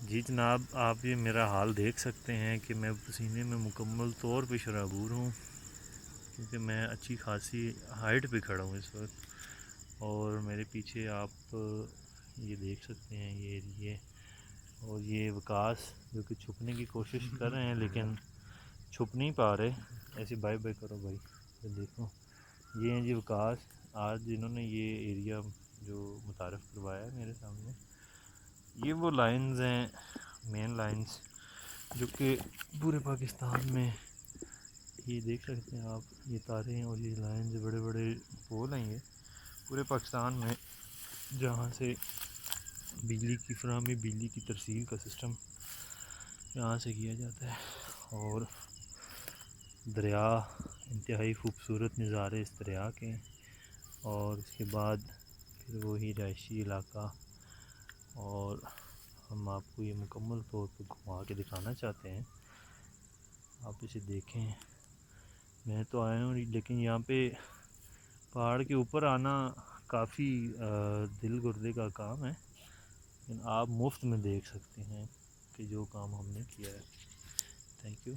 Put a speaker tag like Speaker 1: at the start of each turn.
Speaker 1: جی جناب، آپ یہ میرا حال دیکھ سکتے ہیں کہ میں پسینے میں مکمل طور پہ شرابور ہوں، کیونکہ میں اچھی خاصی ہائٹ پہ کھڑا ہوں اس وقت، اور میرے پیچھے آپ یہ دیکھ سکتے ہیں یہ ایریے، اور یہ وکاس جو کہ چھپنے کی کوشش کر رہے ہیں لیکن چھپ نہیں پا رہے۔ ایسی بائی بائی کرو بھائی، یہ دیکھو یہ ہیں جی وکاس، آج جنہوں نے یہ ایریا جو متعارف کروایا ہے میرے سامنے۔ یہ وہ لائنز ہیں، مین لائنز جو کہ پورے پاکستان میں، یہ دیکھ سکتے ہیں آپ، یہ تاریں ہیں اور یہ لائنز بڑے بڑے پول ہیں، یہ پورے پاکستان میں جہاں سے بجلی کی فراہمی، بجلی کی ترسیل کا سسٹم یہاں سے کیا جاتا ہے۔ اور دریا، انتہائی خوبصورت نظارے اس دریا کے، اور اس کے بعد پھر وہی رہائشی علاقہ، اور ہم آپ کو یہ مکمل طور پہ گھما کے دکھانا چاہتے ہیں، آپ اسے دیکھیں۔ میں تو آیا ہوں لیکن یہاں پہ پہاڑ کے اوپر آنا کافی دل گردے کا کام ہے، لیکن آپ مفت میں دیکھ سکتے ہیں کہ جو کام ہم نے کیا ہے۔ Thank you.